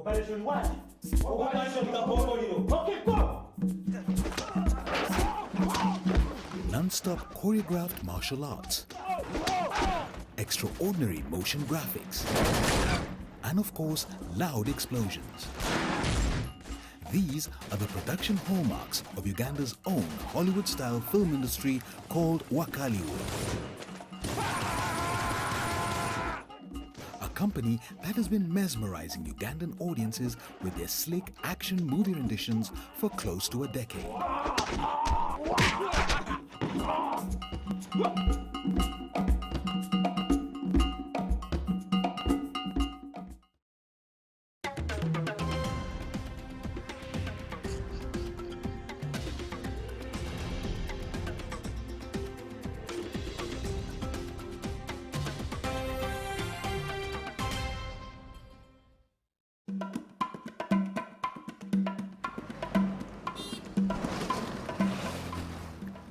Operation what? Operation Wakaliwood. Okay, go! Non-stop choreographed martial arts, extraordinary motion graphics, and of course, loud explosions. These are the production hallmarks of Uganda's own Hollywood-style film industry called Wakaliwood. A company that has been mesmerizing Ugandan audiences with their slick action movie renditions for close to a decade.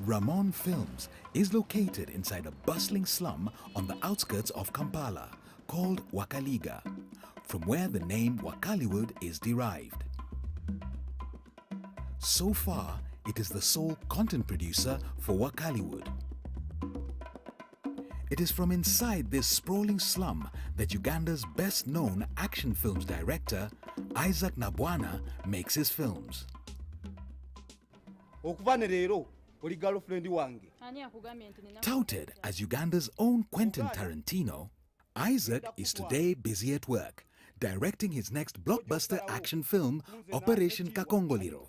Ramon Films is located inside a bustling slum on the outskirts of Kampala called Wakaliga, from where the name Wakaliwood is derived. So far, it is the sole content producer for Wakaliwood. It is from inside this sprawling slum that Uganda's best-known action films director, Isaac Nabwana, makes his films. Touted as Uganda's own Quentin Tarantino, Isaac is today busy at work, directing his next blockbuster action film, Operation Kakongoliro.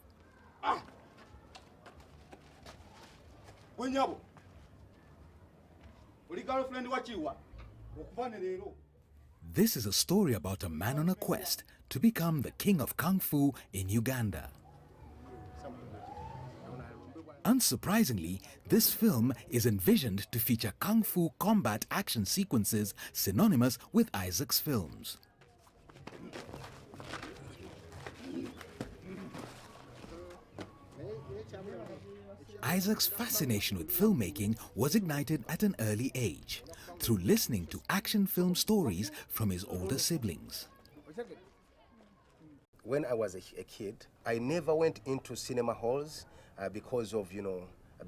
This is a story about a man on a quest to become the king of Kung Fu in Uganda. Unsurprisingly, this film is envisioned to feature Kung Fu combat action sequences synonymous with Isaac's films. Isaac's fascination with filmmaking was ignited at an early age, through listening to action film stories from his older siblings. When I was a kid, I never went into cinema halls because of,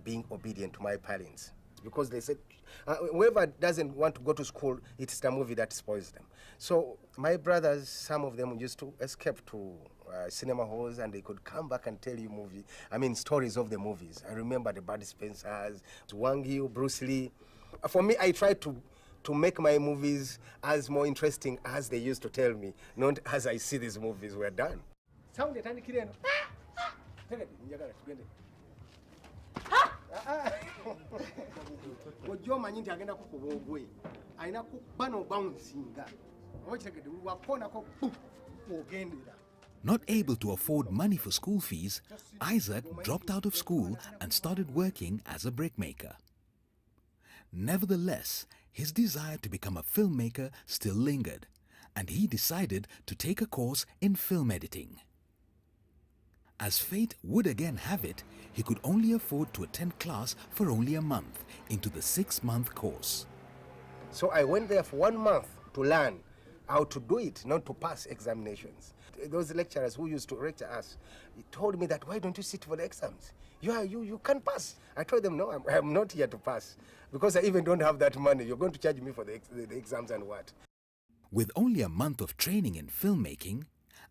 being obedient to my parents. Because they said, whoever doesn't want to go to school, it's the movie that spoils them. So my brothers, some of them used to escape to cinema halls, and they could come back and tell you stories of the movies. I remember the Bud Spencers, Wangi, Bruce Lee. For me, I tried to make my movies as more interesting as they used to tell me, not as I see these movies were done. Not able to afford money for school fees, Isaac dropped out of school and started working as a brickmaker. Nevertheless, his desire to become a filmmaker still lingered, and he decided to take a course in film editing. As fate would again have it, he could only afford to attend class for only a month into the 6-month course. So I went there for 1 month to learn how to do it, not to pass examinations. Those lecturers who used to lecture us told me that, why don't you sit for the exams? You can pass. I told them, no, I'm not here to pass, because I even don't have that money. You're going to charge me for the exams and what? With only a month of training in filmmaking,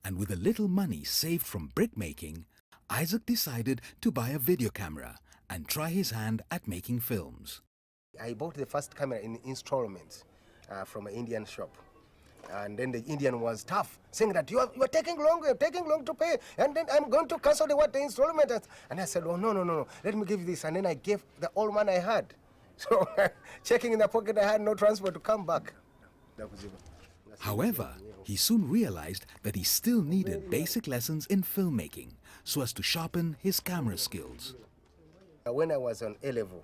and with a little money saved from brickmaking, Isaac decided to buy a video camera and try his hand at making films. I bought the first camera in installments from an Indian shop. And then the Indian was tough, saying that you're taking long to pay, and then I'm going to cancel the installment. And I said, oh, no, let me give you this. And then I gave the old man I had. So checking in the pocket, I had no transport to come back. However, he soon realized that he still needed basic lessons in filmmaking so as to sharpen his camera skills. When I was on A-level,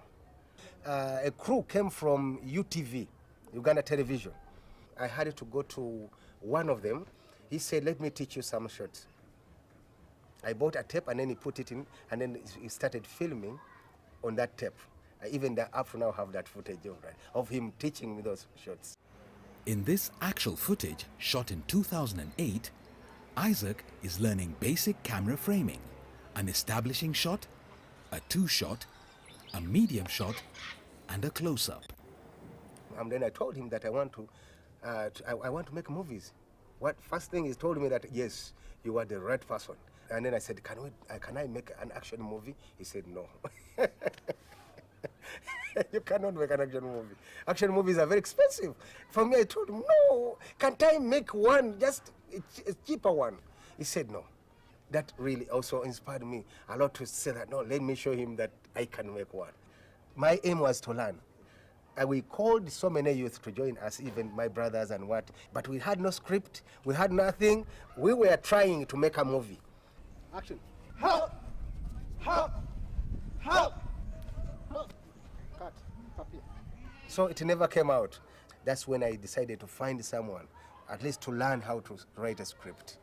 a crew came from UTV, Uganda Television. I had to go to one of them. He said, let me teach you some shots. I bought a tape, and then he put it in, and then he started filming on that tape. Even up to now have that footage of him teaching me those shots. In this actual footage, shot in 2008, Isaac is learning basic camera framing, an establishing shot, a two-shot, a medium shot, and a close-up. And then I told him that I want to make movies. What first thing he told me that yes, you are the right person. And then I said, can I make an action movie? He said no. You cannot make an action movie. Action movies are very expensive. For me, I told him, no, can't I make one, just a cheaper one? He said no. That really also inspired me a lot to say that, no, let me show him that I can make one. My aim was to learn. We called so many youth to join us, even my brothers and what, but we had no script, we had nothing. We were trying to make a movie. Action. Help! Help! Help! Cut. So it never came out. That's when I decided to find someone, at least to learn how to write a script.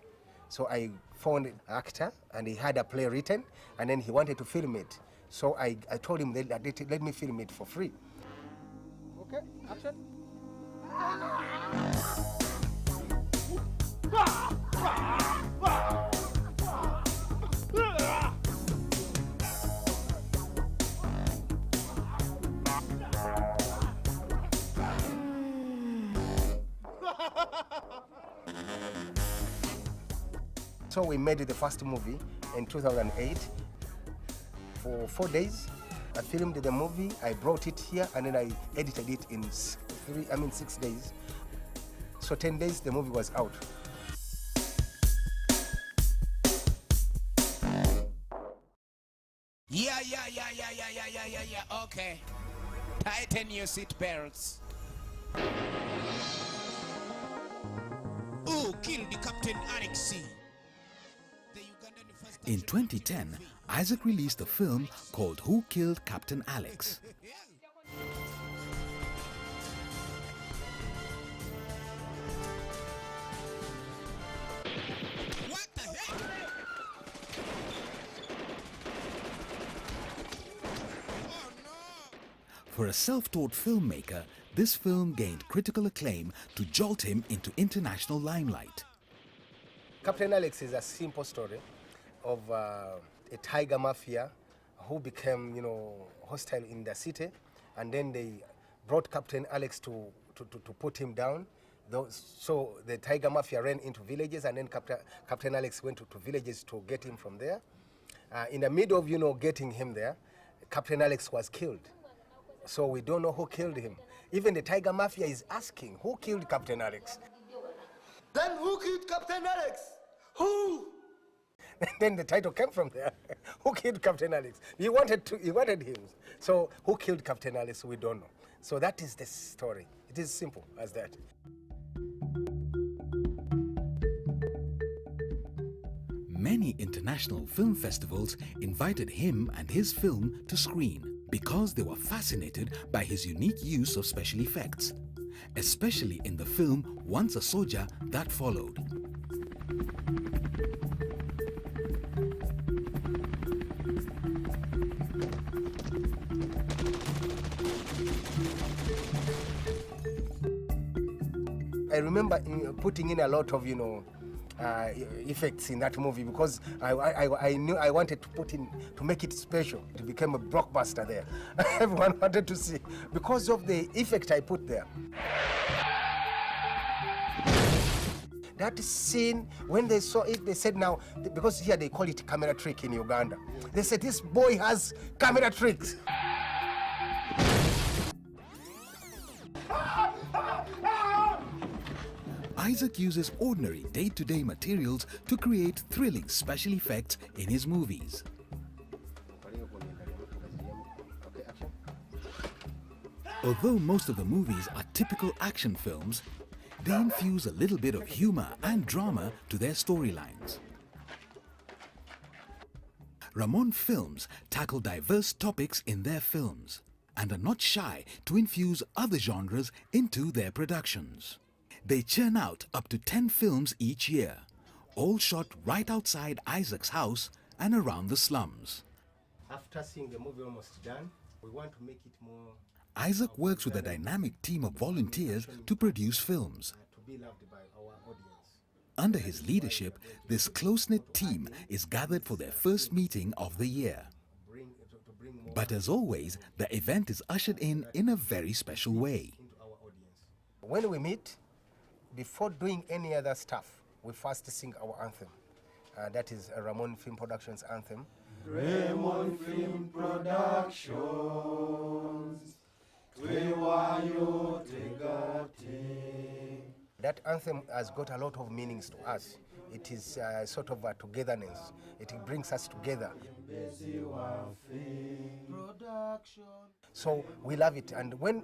So I found an actor, and he had a play written, and then he wanted to film it. So I told him, let me film it for free. Okay, action. So we made the first movie in 2008. For 4 days, I filmed the movie, I brought it here, and then I edited it in 6 days. So 10 days, the movie was out. Yeah. Okay. Tighten your seat belts. Who killed the Captain Alex? In 2010, Isaac released a film called Who Killed Captain Alex? What the heck? Oh no! For a self-taught filmmaker, this film gained critical acclaim to jolt him into international limelight. Captain Alex is a simple story of a tiger mafia who became, hostile in the city, and then they brought Captain Alex to put him down. So the tiger mafia ran into villages, and then Captain Alex went to villages to get him from there. In the middle of, getting him there, Captain Alex was killed. So we don't know who killed him. Even the tiger mafia is asking, who killed Captain Alex? Then who killed Captain Alex? Who? Then the title came from there. Who killed Captain Alex? He wanted him. So who killed Captain Alex? We don't know. So that is the story. It is simple as that. Many international film festivals invited him and his film to screen because they were fascinated by his unique use of special effects, especially in the film Once a Soldier that followed. I remember putting in a lot of, effects in that movie because I knew I wanted to make it special. It became a blockbuster there. Everyone wanted to see because of the effect I put there. That scene, when they saw it, they said now, because here they call it camera trick in Uganda. They said, this boy has camera tricks. Isaac uses ordinary day-to-day materials to create thrilling special effects in his movies. Although most of the movies are typical action films, they infuse a little bit of humor and drama to their storylines. Ramon Films tackle diverse topics in their films and are not shy to infuse other genres into their productions. They churn out up to 10 films each year, all shot right outside Isaac's house and around the slums. After seeing the movie almost done, we want to make it more... Isaac works with a dynamic team of volunteers to produce films. To be loved by our audience. under his leadership, this close-knit team is gathered for their first meeting of the year. But as always, the event is ushered in a very special way. When we meet, before doing any other stuff, we first sing our anthem. That is a Ramon Film Productions anthem. Ramon Film Productions, that anthem has got a lot of meanings to us. It is sort of a togetherness. It brings us together. So we love it, and when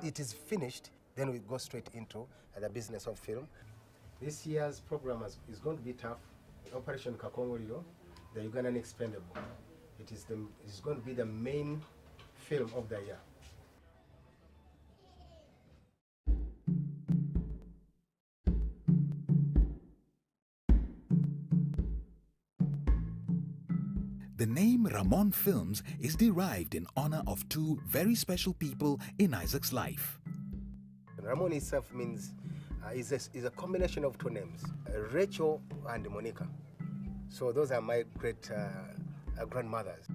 it is finished, then we go straight into the business of film. This year's program is going to be tough. Operation Kakongoliro, the Ugandan Expendable. It is going to be the main film of the year. The name Ramon Films is derived in honor of two very special people in Isaac's life. Ramon itself means is a combination of two names, Rachel and Monica. So those are my great grandmothers.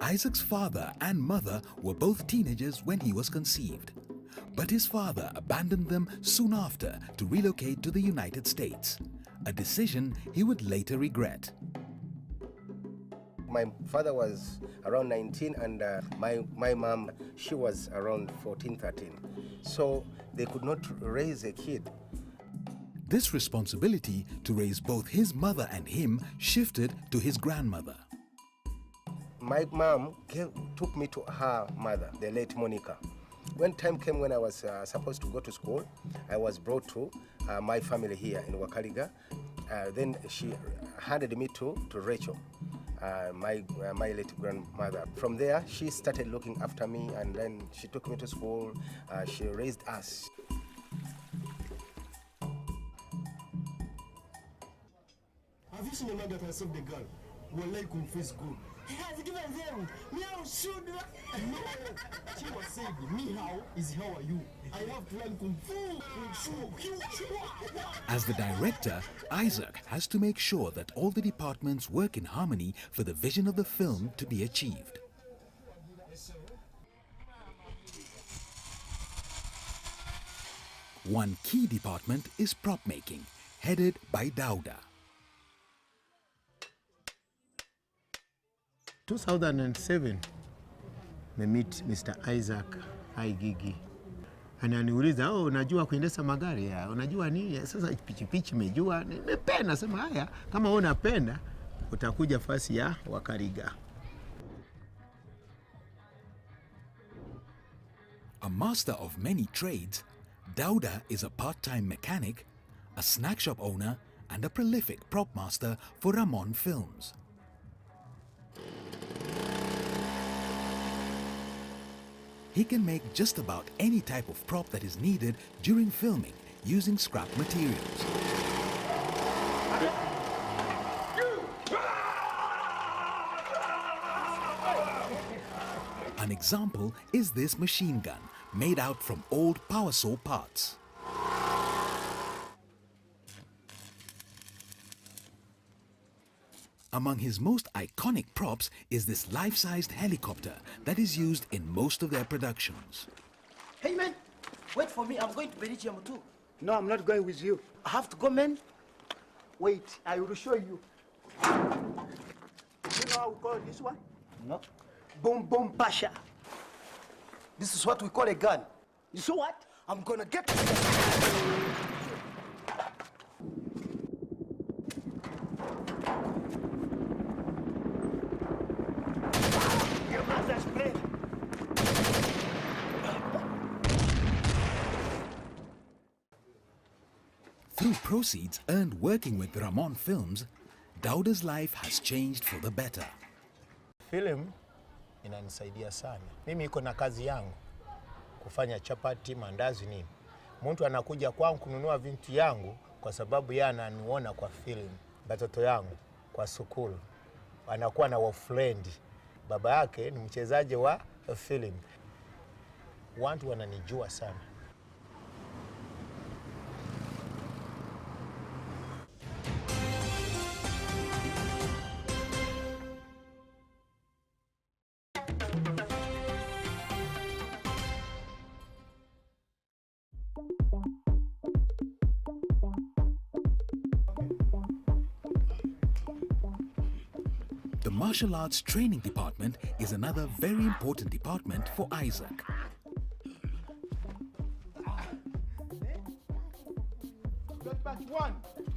Isaac's father and mother were both teenagers when he was conceived, but his father abandoned them soon after to relocate to the United States, a decision he would later regret. My father was around 19 and my mom, she was around 14, 13. So they could not raise a kid. This responsibility to raise both his mother and him shifted to his grandmother. My mom took me to her mother, the late Monica. When time came when I was supposed to go to school, I was brought to my family here in Wakaliga. Then she handed me to Rachel, my late grandmother. From there, she started looking after me, and then she took me to school. She raised us. Have you seen a man that has saved the girl? Will I confess good? He has given them. Meow should. No. She was saying, me how is how are you? I have to learn kung fu. As the director, Isaac has to make sure that all the departments work in harmony for the vision of the film to be achieved. One key department is prop making, headed by Dauda. 2007, me meet Mr. Isaac Gigi. Ananiuliza, unajua kuendesha magari ya? Unajua nini? Sasa pichipichi mejua. Nimependa, sema haya, kama unapenda, utakuja fasi ya Wakaliga. A master of many trades, Dauda is a part-time mechanic, a snack shop owner, and a prolific prop master for Ramon Films. He can make just about any type of prop that is needed during filming using scrap materials. An example is this machine gun made out from old power saw parts. Among his most iconic props is this life-sized helicopter that is used in most of their productions. Hey man, wait for me, I'm going to Belgium too. No, I'm not going with you. I have to go, man. Wait, I will show you. You know how we call this one? No. Boom Boom Pasha. This is what we call a gun. You saw what? I'm gonna get Your mother's play. Through proceeds earned working with Ramon Films, Dauda's life has changed for the better. Film inanisaidia sana. Mimi iko na kazi yangu kufanya chapati, mandazi nini. Mtu anakuja kwangu kununua vitu yangu kwa sababu yeye ananiona kwa film. Batoto yangu kwa sukulu anakuwa na wa friend. Baba yake ni mchezaji wa film. Watu wananijua sana. martial arts training department is another very important department for Isaac.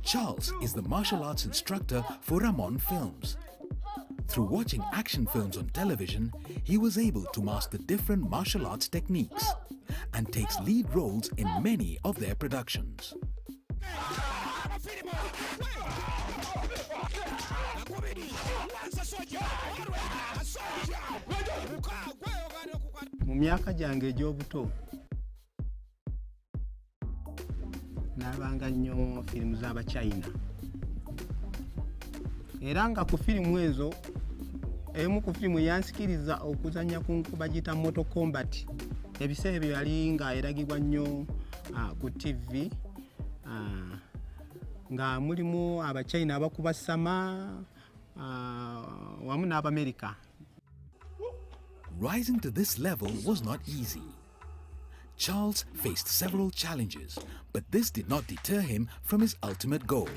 Charles is the martial arts instructor for Ramon Films. Through watching action films on television, he was able to master different martial arts techniques and takes lead roles in many of their productions. Mu myaka gyange egy'obuto nalabanga nnyo firimu z'Abachina era nga ku firimu ezo emu ku firimu yansikiriza okuzannya ku nkuba giyita Mortal Kombat. Ebiseera ebyo yali nga eragibwa nnyo ku TV nga mulimu Abachina abakuba ssama wamu n'Abamerika. Rising to this level was not easy. Charles faced several challenges, but this did not deter him from his ultimate goal.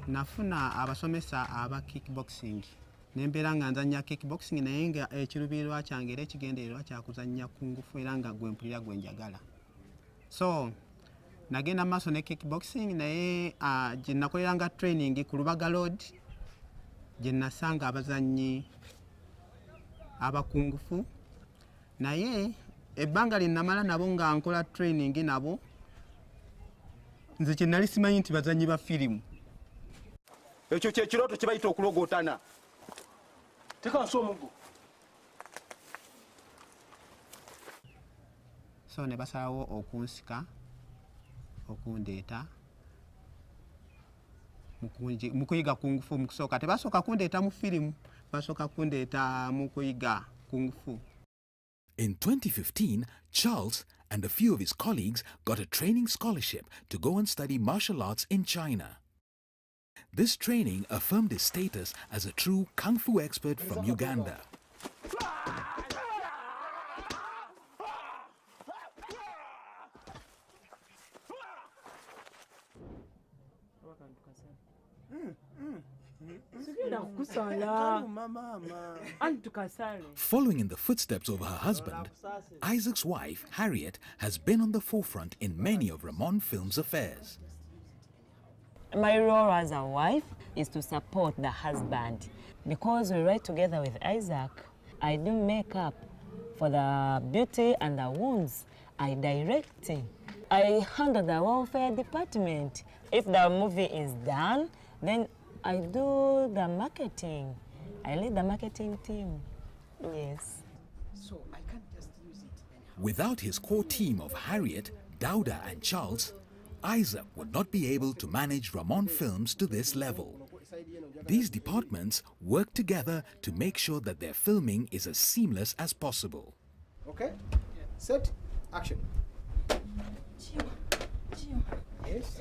Nafuna abasomesa aba kickboxing. Nembeera nga nzannya kickboxing naye nga ekiruubirirwa kyange era ekigendererwa kyakuzannya kungufu era nga gwe mpulira gwe njagala. So nagenda maaso ne kickboxing naye gye nakoleranga training ku Wakaliwood gye nasanga abazannyi abakungufu naye ebbanga lye namala nabo nga nkola training nabo nze kye nali simanyi nti bazannyi ba firimu. Ekyo kye kirooto kye bayita okulogootana. Teka nsi omuggo. So ne basalawo okunsika okundeeta mu kuyiga kungufu mu kusooka. Tebasooka kundeeta mu firimu, basooka kundeeta mu kuyiga kungufu. In 2015, Charles and a few of his colleagues got a training scholarship to go and study martial arts in China. This training affirmed his status as a true kung fu expert from Uganda. Following in the footsteps of her husband, Isaac's wife, Harriet, has been on the forefront in many of Ramon Films' affairs. My role as a wife is to support the husband. Because we write together with Isaac, I do makeup for the beauty and the wounds. I direct. I handle the welfare department. If the movie is done, then I do the marketing. I lead the marketing team. Yes. So I can't just use it anyhow. Without his core team of Harriet, Dauda and Charles, Isaac would not be able to manage Ramon Films to this level. These departments work together to make sure that their filming is as seamless as possible. Okay? Set, action. Gio, Yes?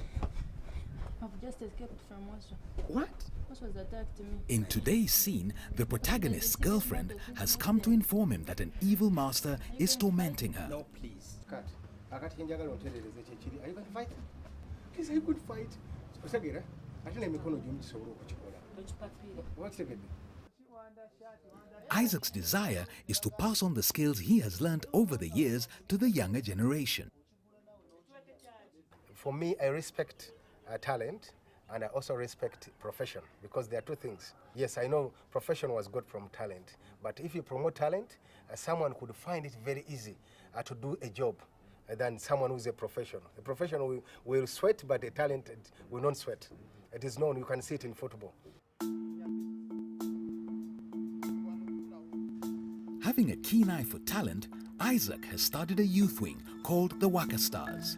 I've just escaped from Washa. What? Washa was attacked me. In today's scene, the protagonist's girlfriend has come to inform him that an evil master is tormenting her. No, please. Cut. Are you going to fight? Please, I could fight. Osagera, I don't know what's the good? Isaac's desire is to pass on the skills he has learned over the years to the younger generation. For me, I respect talent and I also respect profession because there are two things. Yes, I know profession was got from talent, but if you promote talent, someone could find it very easy to do a job than someone who's a professional. A professional will sweat, but a talented will not sweat. It is known, you can see it in football. Having a keen eye for talent, Isaac has started a youth wing called the Waka Stars.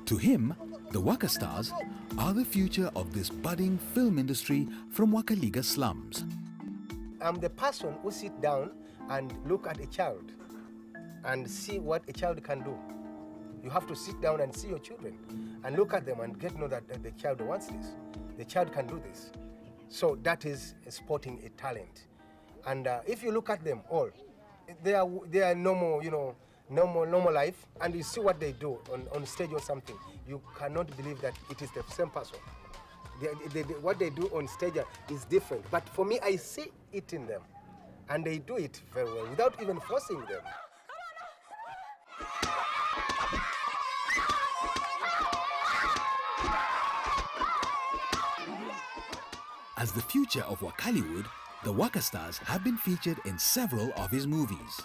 To him, the Waka Stars are the future of this budding film industry from Wakaliga slums. I'm the person who sit down and look at a child and see what a child can do. You have to sit down and see your children and look at them and get to know that the child wants this. The child can do this. So that is sporting a talent. And if you look at them all, they are normal, you know, normal life, and you see what they do on stage or something. You cannot believe that it is the same person. what they do on stage is different. But for me, I see it in them. And they do it very well without even forcing them. As the future of Wakaliwood, the Waka Stars have been featured in several of his movies.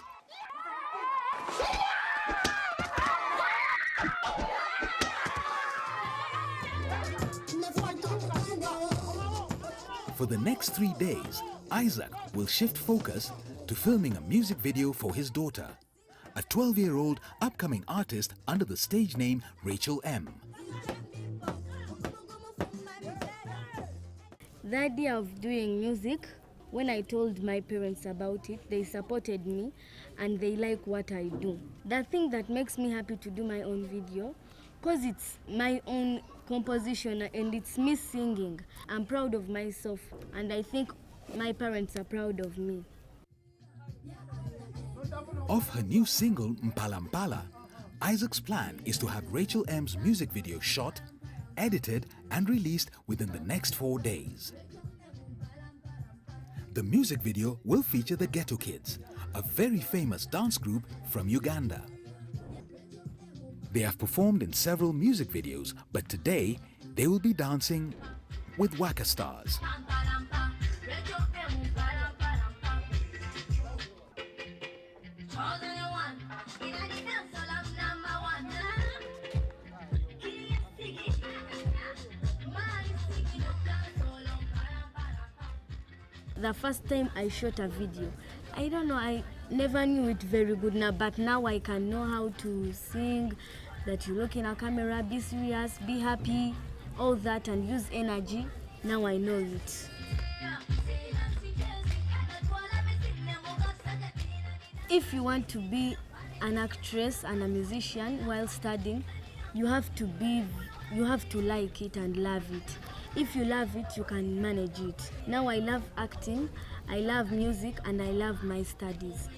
For the next 3 days, Isaac will shift focus to filming a music video for his daughter, a 12-year-old upcoming artist under the stage name Rachel M. The idea of doing music, when I told my parents about it, they supported me and they like what I do. The thing that makes me happy to do my own video, because it's my own composition and it's me singing. I'm proud of myself and I think my parents are proud of me. Of her new single Mpala Mpala, Isaac's plan is to have Rachel M's music video shot, edited and released within the next 4 days. The music video will feature the Ghetto Kids, a very famous dance group from Uganda. They have performed in several music videos, but today they will be dancing with Waka Stars. The first time I shot a video, I don't know, I never knew it very good now, but now I can know how to sing, that you look in a camera, be serious, be happy, all that, and use energy. Now I know it. If you want to be an actress and a musician while studying, you have to like it and love it. If you love it, you can manage it. Now I love acting, I love music, and I love my studies.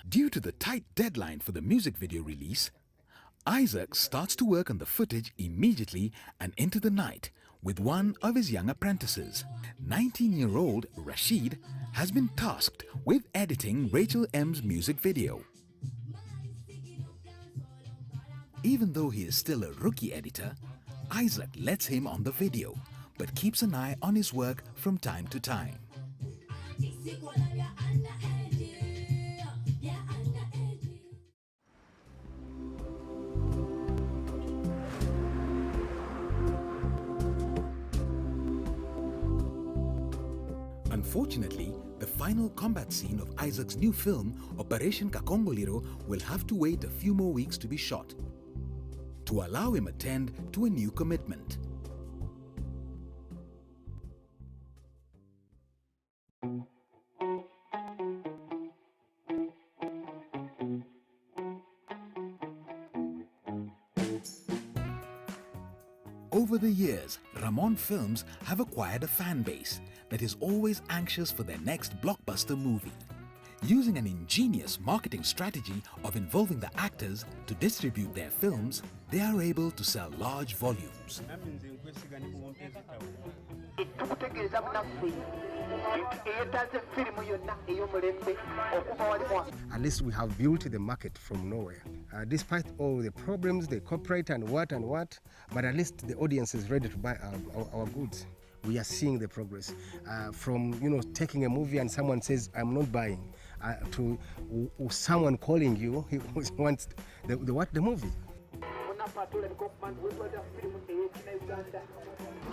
Due to the tight deadline for the music video release, Isaac starts to work on the footage immediately and into the night with one of his young apprentices. 19-year-old Rashid has been tasked with editing Rachel M's music video. Even though he is still a rookie editor, Isaac lets him on the video, but keeps an eye on his work from time to time. Unfortunately, the final combat scene of Isaac's new film, Operation Kakongoliro, will have to wait a few more weeks to be shot, to allow him attend to a new commitment. Over the years, Ramon Films have acquired a fan base that is always anxious for their next blockbuster movie. Using an ingenious marketing strategy of involving the actors to distribute their films, they are able to sell large volumes. At least we have built the market from nowhere. Despite all the problems, the corporate and what, but at least the audience is ready to buy our goods. We are seeing the progress from taking a movie and someone says I'm not buying, to someone calling you, he wants the movie.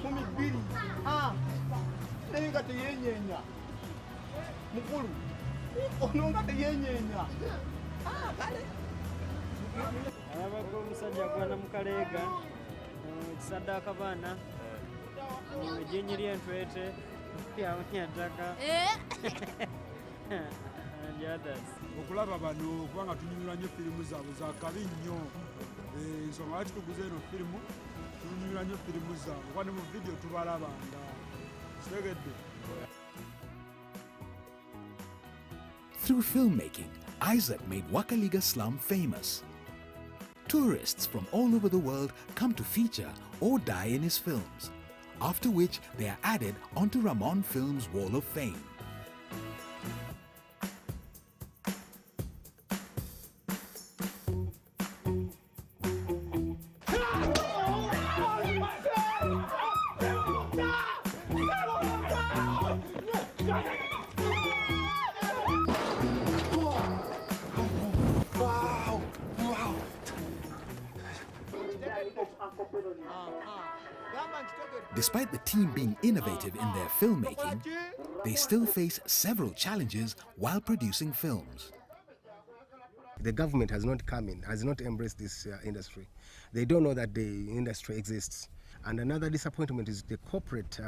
Kumi bili. Nenga teyenyenya. Mukulu. Ononga teyenyenya. Kale. Abako musajja gwana Wakaliga. Kisaddaaka baana. Ejjenyi ly'entwete. Yawunyataka. And the others. Okulaba bano kubanga tunyumirwa nnyo firimu zaabwe za kabi nnyo. Ensonga lwaki tuguze eno firimu, tunyumirwa nnyo firimu zaabwe kuba ne mu vidiyo tubalabanga. Kitegedde. Through filmmaking, Isaac made Wakaliga slum famous. Tourists from all over the world come to feature or die in his films, after which they are added onto Ramon Film's Wall of Fame. Despite the team being innovative in their filmmaking, they still face several challenges while producing films. The government has not come in, has not embraced this industry. They don't know that the industry exists. And another disappointment is the corporate,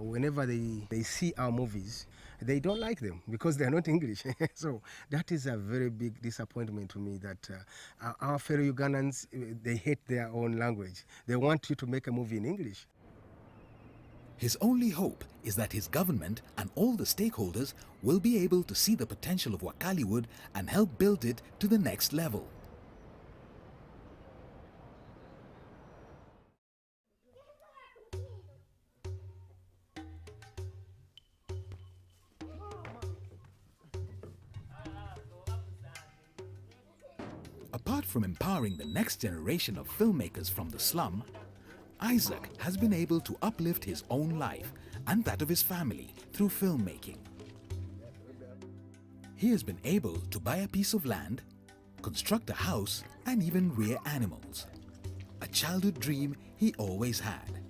whenever they see our movies, they don't like them because they're not English. So that is a very big disappointment to me that our fellow Ugandans, they hate their own language. They want you to make a movie in English. His only hope is that his government and all the stakeholders will be able to see the potential of Wakaliwood and help build it to the next level. Apart from empowering the next generation of filmmakers from the slum, Isaac has been able to uplift his own life and that of his family through filmmaking. He has been able to buy a piece of land, construct a house, and even rear animals. A childhood dream he always had.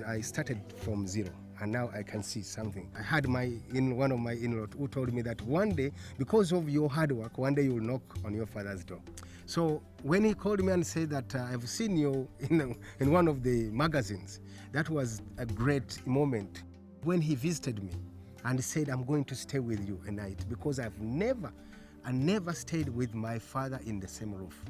I started from zero, and now I can see something. I had one of my in-laws who told me that one day, because of your hard work, one day you'll knock on your father's door. So when he called me and said that I've seen you in one of the magazines, that was a great moment. When he visited me and said, I'm going to stay with you a night, because I never stayed with my father in the same roof.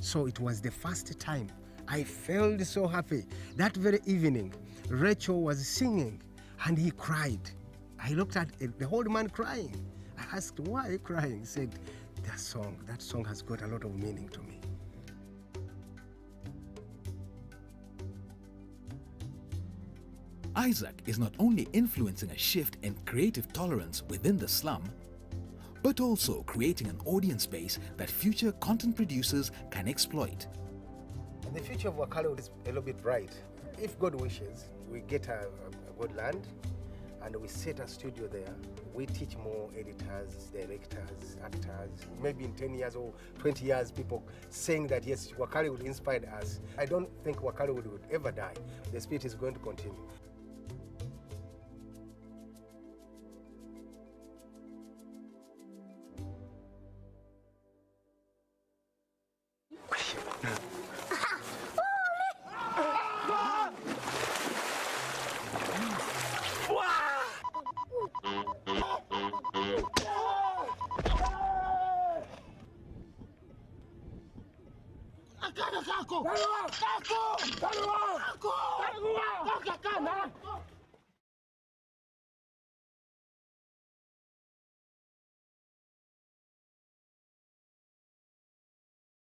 So it was the first time. I felt so happy. That very evening, Rachel was singing and he cried. I looked at the old man crying. I asked, why are you crying? He said, that song has got a lot of meaning to me. Isaac is not only influencing a shift in creative tolerance within the slum, but also creating an audience base that future content producers can exploit. The future of Wakaliwood is a little bit bright. If God wishes, we get a good land and we set a studio there. We teach more editors, directors, actors. Maybe in 10 years or 20 years, people saying that yes, Wakaliwood inspired us. I don't think Wakaliwood would ever die. The spirit is going to continue. Kako!